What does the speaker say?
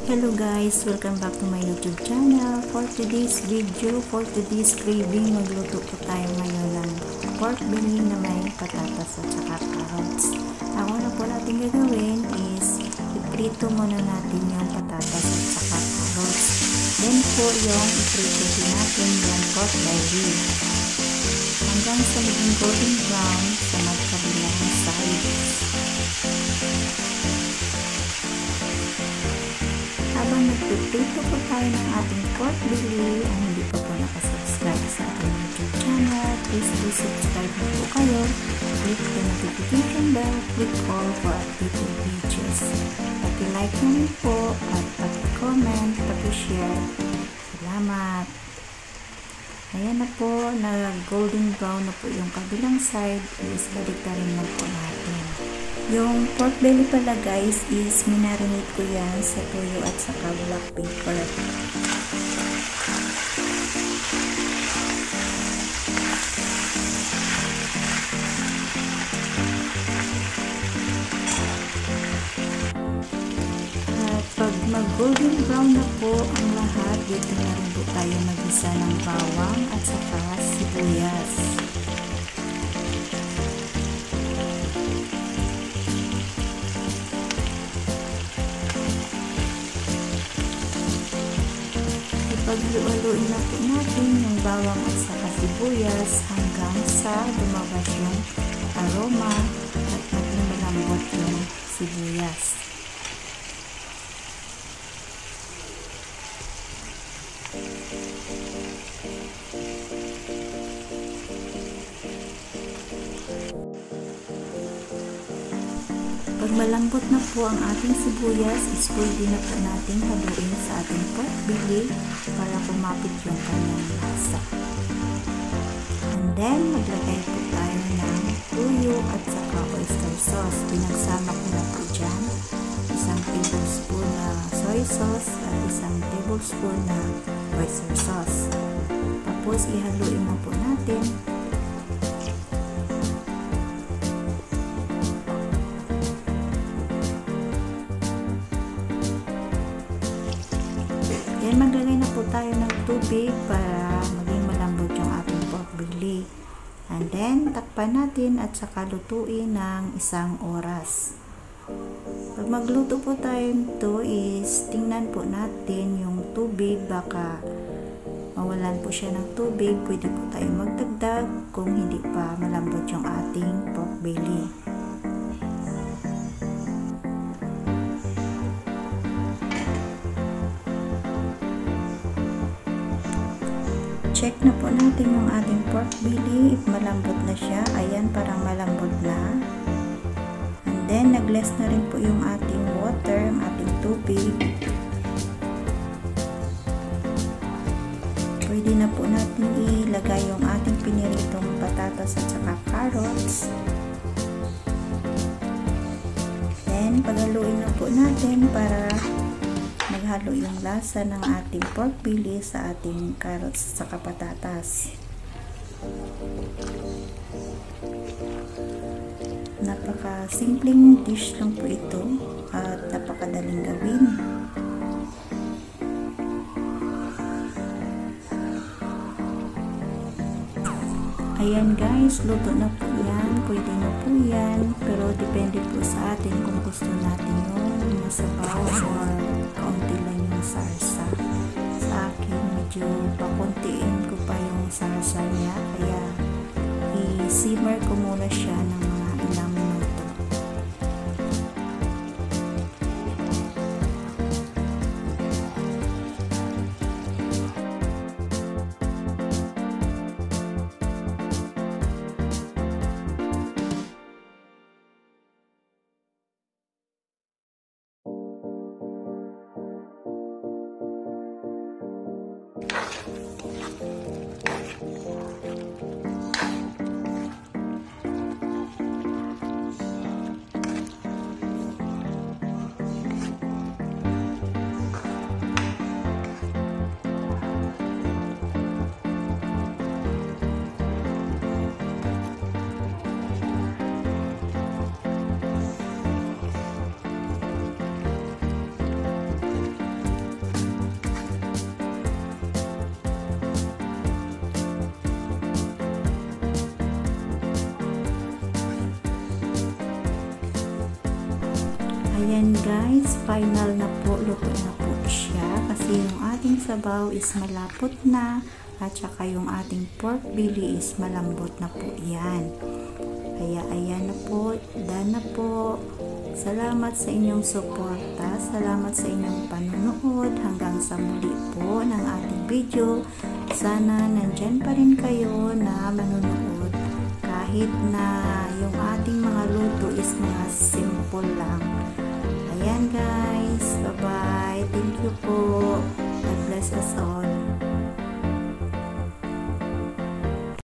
Hello guys, welcome back to my YouTube channel. For today's video, for today's craving, magluto po tayo ngayon ng pork belly na may patatas at saka carrots. Ang una po natin gagawin is iprito muna natin yung patatas at saka carrots. Then po yung iprito din natin yung pork belly hanggang sa maging golden brown sa magkabilang sides. Habang nagpiprito po tayo ng ating pork belly, ang hindi pa po nakasubscribe sa ating YouTube channel, please do subscribe na po kayo. Click the notification bell, click all for updated videos. Paki-like na rin po at paki-comment, paki-share. Salamat! Ayan na po, na-golden brown na po yung kabilang side, is balik na rin lang po natin. Yung pork belly pala guys is minarinate ko yan sa tuyo at saka black pepper. At pag mag-golden brown na po ang lahat, dito na rin po tayo mag-isa ng bawang at saka sibuyas. Paglualuin na po natin yung bawang at saka sibuyas hanggang sa lumabas yung aroma at maging malambot yung sibuyas. Pag malambot na po ang ating sibuyas, is pwede na po natin haluin sa ating pork belly para kumapit yung kanyang lasa. And then, maglagay po tayo ng tuyo at saka oyster sauce. Pinagsama ko na po dyan isang tablespoon na soy sauce at isang tablespoon na oyster sauce. Tapos, ihaluin na po natin. Then, maglagay na po tayo ng tubig para maging malambot yung ating pork belly. And then, takpan natin at saka lutuin ng 1 oras. Pag magluto po tayo nito is tingnan po natin yung tubig. Baka mawalan po siya ng tubig. Pwede po tayo magdagdag kung hindi pa malambot yung ating pork belly. Check na po natin yung ating pork belly if malambot na siya. Ayan, parang malambot na. And then, nag-less na rin po yung ating water, yung ating tubig. Pwede na po natin ilagay yung ating piniritong patatas at saka carrots. Then, paghaluin na po natin para maghalo yung lasa ng ating pork belly sa ating carrots at saka patatas. Napaka-simpleng dish lang po ito at napakadaling gawin. Ayan guys, luto na po yan. Pwede na po yan. Pero depende po sa atin kung gusto natin yung masabaw or kaunti lang yung sarsa. Sa akin, medyo pakuntiin ko pa yung sarsa niya. Kaya, i-simmer ko muna siya ng mga ilang minuto. Ayan guys, final na po, luto na po siya kasi yung ating sabaw is malapot na at saka yung ating pork belly is malambot na po yan. Kaya ayan na po, done na po. Salamat sa inyong suporta, salamat sa inyong panonood. Hanggang sa muli po ng ating video. Sana nandyan pa rin kayo na manonood kahit na yung ating mga luto is mga simple lang. Ayan guys.